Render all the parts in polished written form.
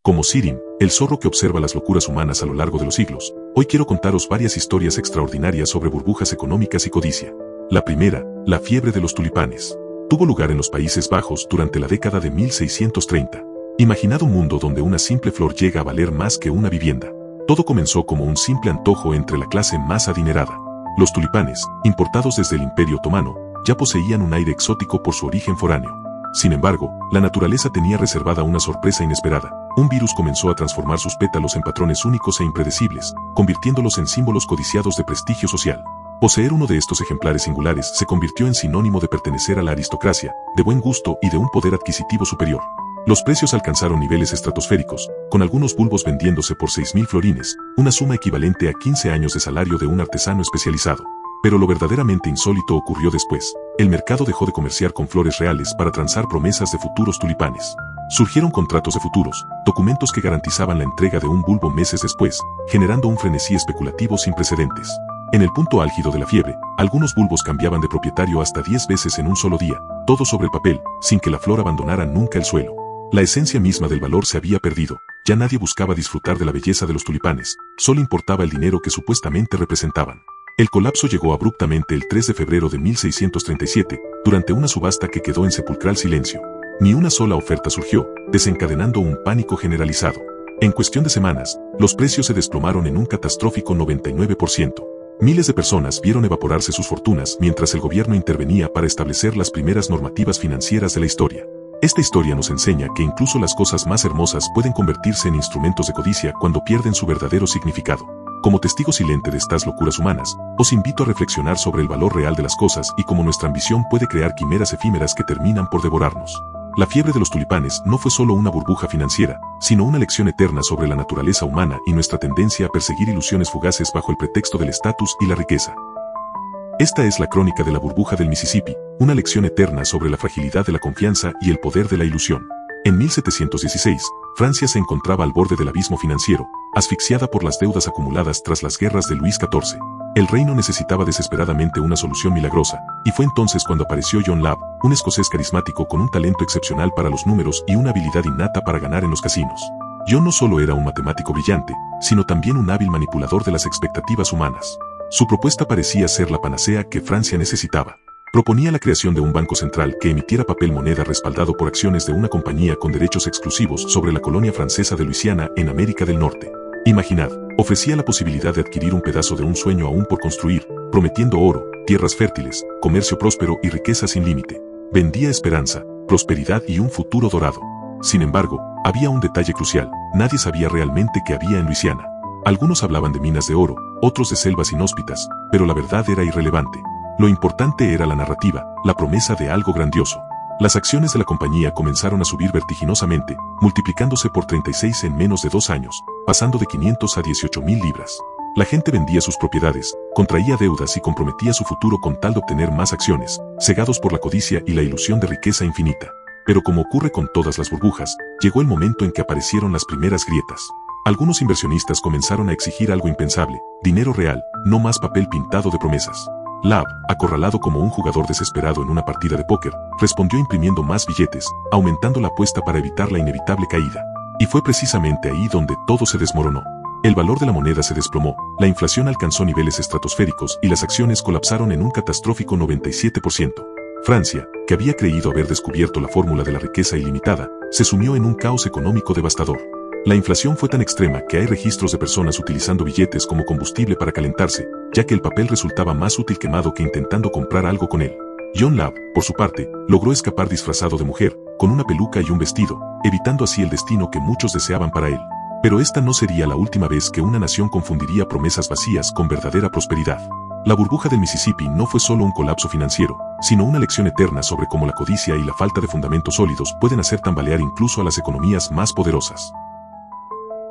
Como Sirim, el zorro que observa las locuras humanas a lo largo de los siglos, hoy quiero contaros varias historias extraordinarias sobre burbujas económicas y codicia. La primera, la fiebre de los tulipanes. Tuvo lugar en los Países Bajos durante la década de 1630. Imaginad un mundo donde una simple flor llega a valer más que una vivienda. Todo comenzó como un simple antojo entre la clase más adinerada. Los tulipanes, importados desde el Imperio Otomano, ya poseían un aire exótico por su origen foráneo. Sin embargo, la naturaleza tenía reservada una sorpresa inesperada. Un virus comenzó a transformar sus pétalos en patrones únicos e impredecibles, convirtiéndolos en símbolos codiciados de prestigio social. Poseer uno de estos ejemplares singulares se convirtió en sinónimo de pertenecer a la aristocracia, de buen gusto y de un poder adquisitivo superior. Los precios alcanzaron niveles estratosféricos, con algunos bulbos vendiéndose por 6.000 florines, una suma equivalente a 15 años de salario de un artesano especializado. Pero lo verdaderamente insólito ocurrió después. El mercado dejó de comerciar con flores reales para transar promesas de futuros tulipanes. Surgieron contratos de futuros, documentos que garantizaban la entrega de un bulbo meses después, generando un frenesí especulativo sin precedentes. En el punto álgido de la fiebre, algunos bulbos cambiaban de propietario hasta 10 veces en un solo día, todo sobre el papel, sin que la flor abandonara nunca el suelo. La esencia misma del valor se había perdido, ya nadie buscaba disfrutar de la belleza de los tulipanes, solo importaba el dinero que supuestamente representaban. El colapso llegó abruptamente el 3 de febrero de 1637, durante una subasta que quedó en sepulcral silencio. Ni una sola oferta surgió, desencadenando un pánico generalizado. En cuestión de semanas, los precios se desplomaron en un catastrófico 99%. Miles de personas vieron evaporarse sus fortunas mientras el gobierno intervenía para establecer las primeras normativas financieras de la historia. Esta historia nos enseña que incluso las cosas más hermosas pueden convertirse en instrumentos de codicia cuando pierden su verdadero significado. Como testigo silente de estas locuras humanas, os invito a reflexionar sobre el valor real de las cosas y cómo nuestra ambición puede crear quimeras efímeras que terminan por devorarnos. La fiebre de los tulipanes no fue solo una burbuja financiera, sino una lección eterna sobre la naturaleza humana y nuestra tendencia a perseguir ilusiones fugaces bajo el pretexto del estatus y la riqueza. Esta es la crónica de la burbuja del Mississippi, una lección eterna sobre la fragilidad de la confianza y el poder de la ilusión. En 1716, Francia se encontraba al borde del abismo financiero, asfixiada por las deudas acumuladas tras las guerras de Luis XIV. El reino necesitaba desesperadamente una solución milagrosa, y fue entonces cuando apareció John Labb, un escocés carismático con un talento excepcional para los números y una habilidad innata para ganar en los casinos. John no solo era un matemático brillante, sino también un hábil manipulador de las expectativas humanas. Su propuesta parecía ser la panacea que Francia necesitaba. Proponía la creación de un banco central que emitiera papel moneda respaldado por acciones de una compañía con derechos exclusivos sobre la colonia francesa de Luisiana en América del Norte. Imaginad, ofrecía la posibilidad de adquirir un pedazo de un sueño aún por construir, prometiendo oro, tierras fértiles, comercio próspero y riqueza sin límite. Vendía esperanza, prosperidad y un futuro dorado. Sin embargo, había un detalle crucial: nadie sabía realmente qué había en Luisiana. Algunos hablaban de minas de oro, otros de selvas inhóspitas, pero la verdad era irrelevante. Lo importante era la narrativa, la promesa de algo grandioso. Las acciones de la compañía comenzaron a subir vertiginosamente, multiplicándose por 36 en menos de 2 años, pasando de 500 a 18.000 libras. La gente vendía sus propiedades, contraía deudas y comprometía su futuro con tal de obtener más acciones, cegados por la codicia y la ilusión de riqueza infinita. Pero como ocurre con todas las burbujas, llegó el momento en que aparecieron las primeras grietas. Algunos inversionistas comenzaron a exigir algo impensable: dinero real, no más papel pintado de promesas. Labb, acorralado como un jugador desesperado en una partida de póker, respondió imprimiendo más billetes, aumentando la apuesta para evitar la inevitable caída. Y fue precisamente ahí donde todo se desmoronó. El valor de la moneda se desplomó, la inflación alcanzó niveles estratosféricos y las acciones colapsaron en un catastrófico 97%. Francia, que había creído haber descubierto la fórmula de la riqueza ilimitada, se sumió en un caos económico devastador. La inflación fue tan extrema que hay registros de personas utilizando billetes como combustible para calentarse, ya que el papel resultaba más útil quemado que intentando comprar algo con él. John Labb, por su parte, logró escapar disfrazado de mujer, con una peluca y un vestido, evitando así el destino que muchos deseaban para él. Pero esta no sería la última vez que una nación confundiría promesas vacías con verdadera prosperidad. La burbuja del Mississippi no fue solo un colapso financiero, sino una lección eterna sobre cómo la codicia y la falta de fundamentos sólidos pueden hacer tambalear incluso a las economías más poderosas.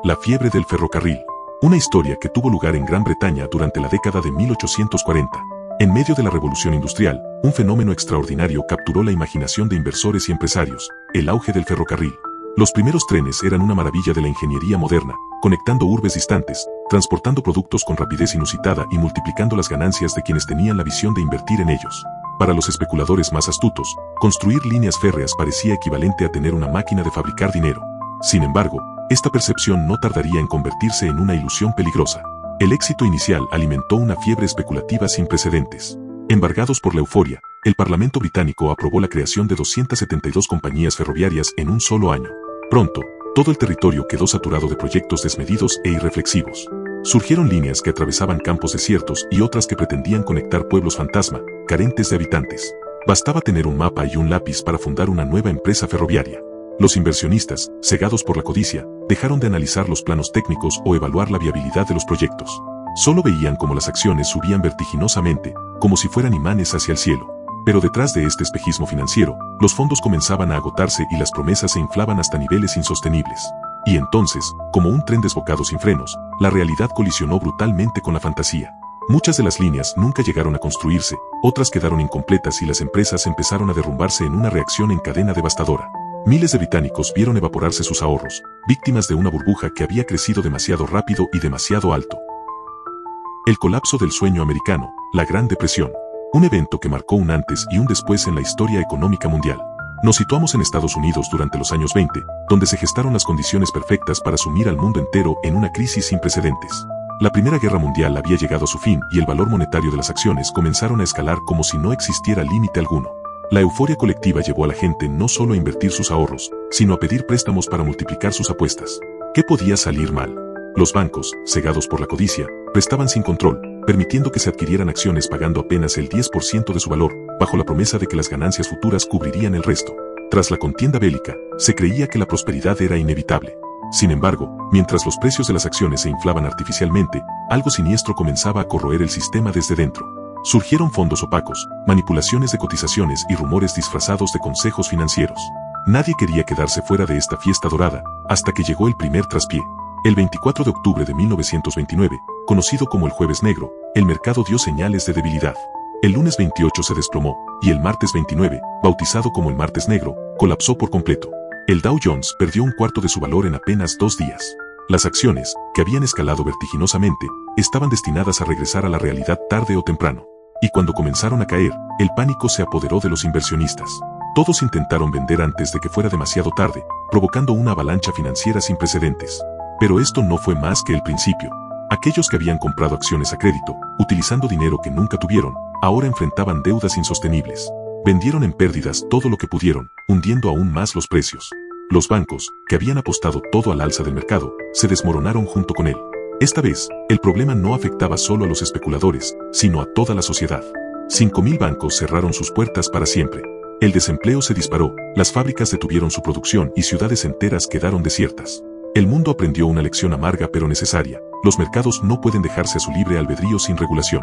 La fiebre del ferrocarril. Una historia que tuvo lugar en Gran Bretaña durante la década de 1840. En medio de la revolución industrial, un fenómeno extraordinario capturó la imaginación de inversores y empresarios: el auge del ferrocarril. Los primeros trenes eran una maravilla de la ingeniería moderna, conectando urbes distantes, transportando productos con rapidez inusitada y multiplicando las ganancias de quienes tenían la visión de invertir en ellos. Para los especuladores más astutos, construir líneas férreas parecía equivalente a tener una máquina de fabricar dinero. Sin embargo, esta percepción no tardaría en convertirse en una ilusión peligrosa. El éxito inicial alimentó una fiebre especulativa sin precedentes. Embargados por la euforia, el Parlamento británico aprobó la creación de 272 compañías ferroviarias en un solo año. Pronto, todo el territorio quedó saturado de proyectos desmedidos e irreflexivos. Surgieron líneas que atravesaban campos desiertos y otras que pretendían conectar pueblos fantasma, carentes de habitantes. Bastaba tener un mapa y un lápiz para fundar una nueva empresa ferroviaria. Los inversionistas, cegados por la codicia, dejaron de analizar los planos técnicos o evaluar la viabilidad de los proyectos. Solo veían cómo las acciones subían vertiginosamente, como si fueran imanes hacia el cielo. Pero detrás de este espejismo financiero, los fondos comenzaban a agotarse y las promesas se inflaban hasta niveles insostenibles. Y entonces, como un tren desbocado sin frenos, la realidad colisionó brutalmente con la fantasía. Muchas de las líneas nunca llegaron a construirse, otras quedaron incompletas y las empresas empezaron a derrumbarse en una reacción en cadena devastadora. Miles de británicos vieron evaporarse sus ahorros, víctimas de una burbuja que había crecido demasiado rápido y demasiado alto. El colapso del sueño americano, la Gran Depresión. Un evento que marcó un antes y un después en la historia económica mundial. Nos situamos en Estados Unidos durante los años 20, donde se gestaron las condiciones perfectas para sumir al mundo entero en una crisis sin precedentes. La Primera Guerra Mundial había llegado a su fin y el valor monetario de las acciones comenzaron a escalar como si no existiera límite alguno. La euforia colectiva llevó a la gente no solo a invertir sus ahorros, sino a pedir préstamos para multiplicar sus apuestas. ¿Qué podía salir mal? Los bancos, cegados por la codicia, prestaban sin control, permitiendo que se adquirieran acciones pagando apenas el 10% de su valor, bajo la promesa de que las ganancias futuras cubrirían el resto. Tras la contienda bélica, se creía que la prosperidad era inevitable. Sin embargo, mientras los precios de las acciones se inflaban artificialmente, algo siniestro comenzaba a corroer el sistema desde dentro. Surgieron fondos opacos, manipulaciones de cotizaciones y rumores disfrazados de consejos financieros. Nadie quería quedarse fuera de esta fiesta dorada, hasta que llegó el primer traspié. El 24 de octubre de 1929, conocido como el Jueves Negro, el mercado dio señales de debilidad. El lunes 28 se desplomó, y el martes 29, bautizado como el Martes Negro, colapsó por completo. El Dow Jones perdió un cuarto de su valor en apenas 2 días. Las acciones, que habían escalado vertiginosamente, estaban destinadas a regresar a la realidad tarde o temprano. Y cuando comenzaron a caer, el pánico se apoderó de los inversionistas. Todos intentaron vender antes de que fuera demasiado tarde, provocando una avalancha financiera sin precedentes. Pero esto no fue más que el principio. Aquellos que habían comprado acciones a crédito, utilizando dinero que nunca tuvieron, ahora enfrentaban deudas insostenibles. Vendieron en pérdidas todo lo que pudieron, hundiendo aún más los precios. Los bancos, que habían apostado todo al alza del mercado, se desmoronaron junto con él. Esta vez, el problema no afectaba solo a los especuladores, sino a toda la sociedad. 5.000 bancos cerraron sus puertas para siempre. El desempleo se disparó, las fábricas detuvieron su producción y ciudades enteras quedaron desiertas. El mundo aprendió una lección amarga pero necesaria. Los mercados no pueden dejarse a su libre albedrío sin regulación.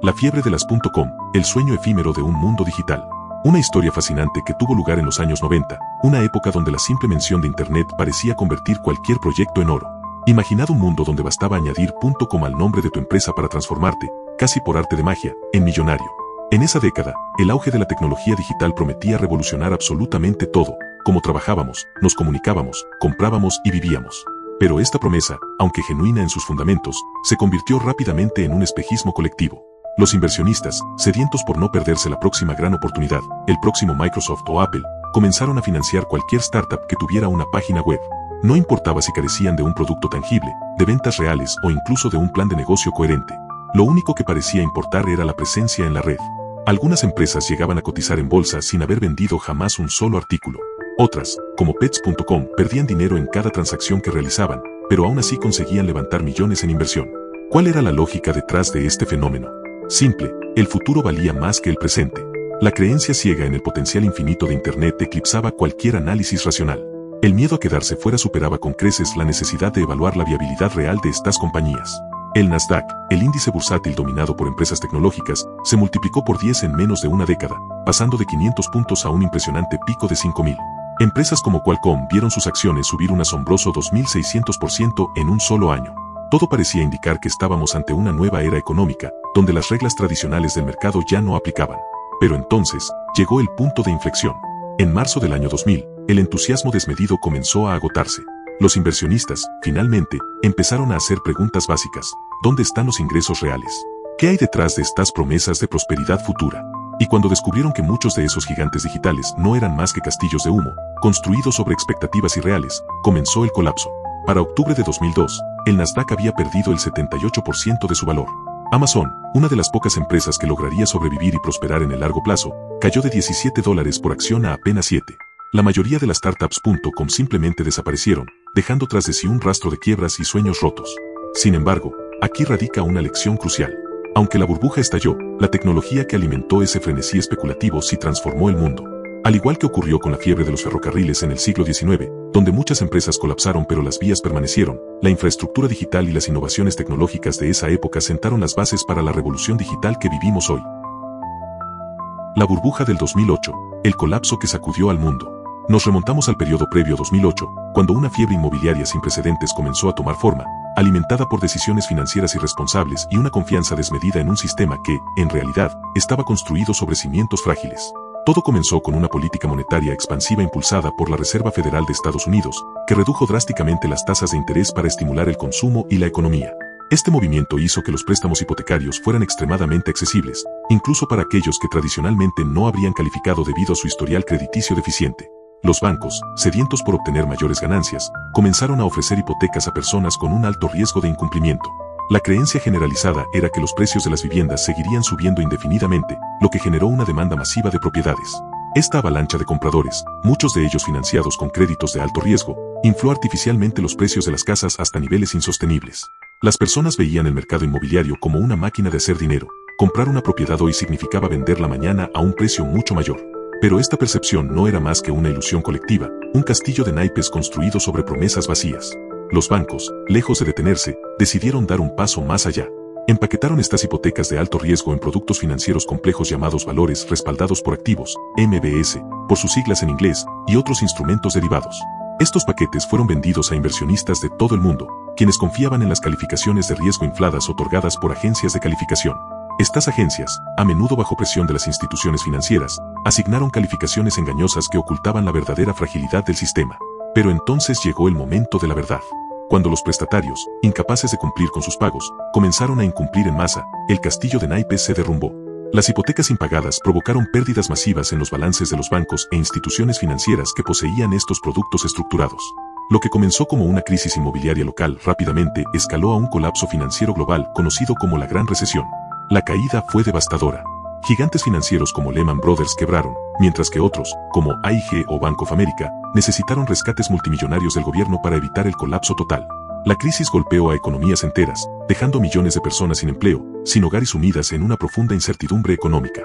La fiebre de las .com, el sueño efímero de un mundo digital. Una historia fascinante que tuvo lugar en los años 90, una época donde la simple mención de Internet parecía convertir cualquier proyecto en oro. Imaginad un mundo donde bastaba añadir .com al nombre de tu empresa para transformarte, casi por arte de magia, en millonario. En esa década, el auge de la tecnología digital prometía revolucionar absolutamente todo, cómo trabajábamos, nos comunicábamos, comprábamos y vivíamos. Pero esta promesa, aunque genuina en sus fundamentos, se convirtió rápidamente en un espejismo colectivo. Los inversionistas, sedientos por no perderse la próxima gran oportunidad, el próximo Microsoft o Apple, comenzaron a financiar cualquier startup que tuviera una página web. No importaba si carecían de un producto tangible, de ventas reales o incluso de un plan de negocio coherente. Lo único que parecía importar era la presencia en la red. Algunas empresas llegaban a cotizar en bolsa sin haber vendido jamás un solo artículo. Otras, como Pets.com, perdían dinero en cada transacción que realizaban, pero aún así conseguían levantar millones en inversión. ¿Cuál era la lógica detrás de este fenómeno? Simple, el futuro valía más que el presente. La creencia ciega en el potencial infinito de Internet eclipsaba cualquier análisis racional. El miedo a quedarse fuera superaba con creces la necesidad de evaluar la viabilidad real de estas compañías. El Nasdaq, el índice bursátil dominado por empresas tecnológicas, se multiplicó por 10 en menos de una década, pasando de 500 puntos a un impresionante pico de 5.000. Empresas como Qualcomm vieron sus acciones subir un asombroso 2.600% en un solo año. Todo parecía indicar que estábamos ante una nueva era económica, donde las reglas tradicionales del mercado ya no aplicaban. Pero entonces, llegó el punto de inflexión. En marzo del año 2000, el entusiasmo desmedido comenzó a agotarse. Los inversionistas, finalmente, empezaron a hacer preguntas básicas. ¿Dónde están los ingresos reales? ¿Qué hay detrás de estas promesas de prosperidad futura? Y cuando descubrieron que muchos de esos gigantes digitales no eran más que castillos de humo, construidos sobre expectativas irreales, comenzó el colapso. Para octubre de 2002, el Nasdaq había perdido el 78% de su valor. Amazon, una de las pocas empresas que lograría sobrevivir y prosperar en el largo plazo, cayó de $17 por acción a apenas 7. La mayoría de las startups.com simplemente desaparecieron, dejando tras de sí un rastro de quiebras y sueños rotos. Sin embargo, aquí radica una lección crucial. Aunque la burbuja estalló, la tecnología que alimentó ese frenesí especulativo sí transformó el mundo. Al igual que ocurrió con la fiebre de los ferrocarriles en el siglo XIX, donde muchas empresas colapsaron pero las vías permanecieron, la infraestructura digital y las innovaciones tecnológicas de esa época sentaron las bases para la revolución digital que vivimos hoy. La burbuja del 2008, el colapso que sacudió al mundo. Nos remontamos al periodo previo a 2008, cuando una fiebre inmobiliaria sin precedentes comenzó a tomar forma, alimentada por decisiones financieras irresponsables y una confianza desmedida en un sistema que, en realidad, estaba construido sobre cimientos frágiles. Todo comenzó con una política monetaria expansiva impulsada por la Reserva Federal de Estados Unidos, que redujo drásticamente las tasas de interés para estimular el consumo y la economía. Este movimiento hizo que los préstamos hipotecarios fueran extremadamente accesibles, incluso para aquellos que tradicionalmente no habrían calificado debido a su historial crediticio deficiente. Los bancos, sedientos por obtener mayores ganancias, comenzaron a ofrecer hipotecas a personas con un alto riesgo de incumplimiento. La creencia generalizada era que los precios de las viviendas seguirían subiendo indefinidamente, lo que generó una demanda masiva de propiedades. Esta avalancha de compradores, muchos de ellos financiados con créditos de alto riesgo, infló artificialmente los precios de las casas hasta niveles insostenibles. Las personas veían el mercado inmobiliario como una máquina de hacer dinero. Comprar una propiedad hoy significaba venderla mañana a un precio mucho mayor. Pero esta percepción no era más que una ilusión colectiva, un castillo de naipes construido sobre promesas vacías. Los bancos, lejos de detenerse, decidieron dar un paso más allá. Empaquetaron estas hipotecas de alto riesgo en productos financieros complejos llamados valores respaldados por activos, MBS, por sus siglas en inglés, y otros instrumentos derivados. Estos paquetes fueron vendidos a inversionistas de todo el mundo, quienes confiaban en las calificaciones de riesgo infladas otorgadas por agencias de calificación. Estas agencias, a menudo bajo presión de las instituciones financieras, asignaron calificaciones engañosas que ocultaban la verdadera fragilidad del sistema. Pero entonces llegó el momento de la verdad. Cuando los prestatarios, incapaces de cumplir con sus pagos, comenzaron a incumplir en masa, el castillo de naipes se derrumbó. Las hipotecas impagadas provocaron pérdidas masivas en los balances de los bancos e instituciones financieras que poseían estos productos estructurados. Lo que comenzó como una crisis inmobiliaria local rápidamente escaló a un colapso financiero global conocido como la Gran Recesión. La caída fue devastadora. Gigantes financieros como Lehman Brothers quebraron, mientras que otros, como AIG o Bank of America, necesitaron rescates multimillonarios del gobierno para evitar el colapso total. La crisis golpeó a economías enteras, dejando millones de personas sin empleo, sin hogar y sumidas en una profunda incertidumbre económica.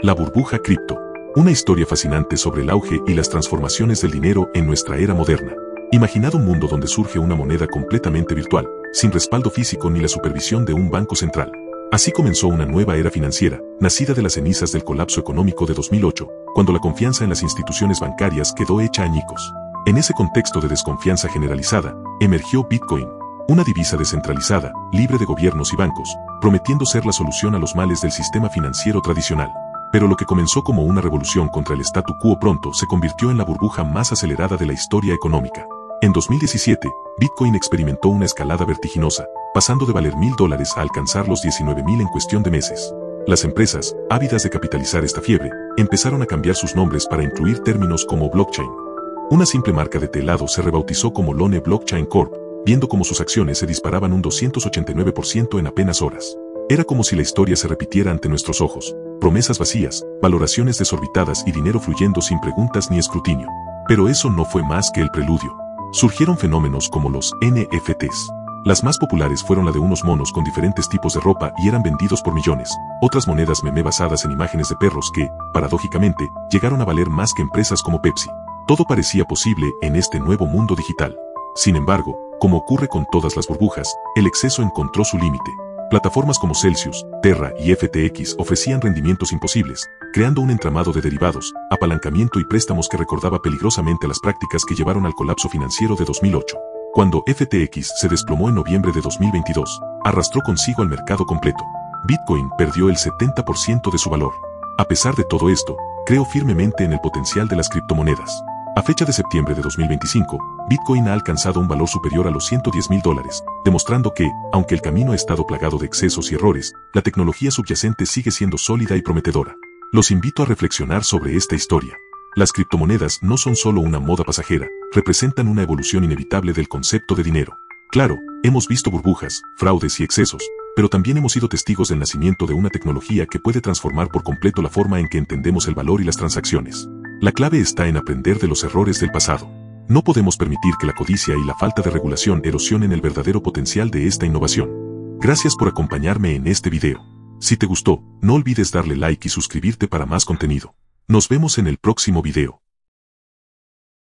La burbuja cripto. Una historia fascinante sobre el auge y las transformaciones del dinero en nuestra era moderna. Imaginad un mundo donde surge una moneda completamente virtual, sin respaldo físico ni la supervisión de un banco central. Así comenzó una nueva era financiera, nacida de las cenizas del colapso económico de 2008, cuando la confianza en las instituciones bancarias quedó hecha añicos. En ese contexto de desconfianza generalizada, emergió Bitcoin, una divisa descentralizada, libre de gobiernos y bancos, prometiendo ser la solución a los males del sistema financiero tradicional. Pero lo que comenzó como una revolución contra el statu quo pronto se convirtió en la burbuja más acelerada de la historia económica. En 2017, Bitcoin experimentó una escalada vertiginosa, pasando de valer $1,000 a alcanzar los 19,000 en cuestión de meses. Las empresas, ávidas de capitalizar esta fiebre, empezaron a cambiar sus nombres para incluir términos como blockchain. Una simple marca de helado se rebautizó como Lone Blockchain Corp, viendo cómo sus acciones se disparaban un 289% en apenas horas. Era como si la historia se repitiera ante nuestros ojos, promesas vacías, valoraciones desorbitadas y dinero fluyendo sin preguntas ni escrutinio. Pero eso no fue más que el preludio. Surgieron fenómenos como los NFTs. Las más populares fueron la de unos monos con diferentes tipos de ropa y eran vendidos por millones, otras monedas meme basadas en imágenes de perros que, paradójicamente, llegaron a valer más que empresas como Pepsi. Todo parecía posible en este nuevo mundo digital. Sin embargo, como ocurre con todas las burbujas, el exceso encontró su límite. Plataformas como Celsius, Terra y FTX ofrecían rendimientos imposibles, creando un entramado de derivados, apalancamiento y préstamos que recordaba peligrosamente las prácticas que llevaron al colapso financiero de 2008. Cuando FTX se desplomó en noviembre de 2022, arrastró consigo al mercado completo. Bitcoin perdió el 70% de su valor. A pesar de todo esto, creo firmemente en el potencial de las criptomonedas. A fecha de septiembre de 2025, Bitcoin ha alcanzado un valor superior a los $110,000, demostrando que, aunque el camino ha estado plagado de excesos y errores, la tecnología subyacente sigue siendo sólida y prometedora. Los invito a reflexionar sobre esta historia. Las criptomonedas no son solo una moda pasajera, representan una evolución inevitable del concepto de dinero. Claro, hemos visto burbujas, fraudes y excesos, pero también hemos sido testigos del nacimiento de una tecnología que puede transformar por completo la forma en que entendemos el valor y las transacciones. La clave está en aprender de los errores del pasado. No podemos permitir que la codicia y la falta de regulación erosionen el verdadero potencial de esta innovación. Gracias por acompañarme en este video. Si te gustó, no olvides darle like y suscribirte para más contenido. Nos vemos en el próximo video.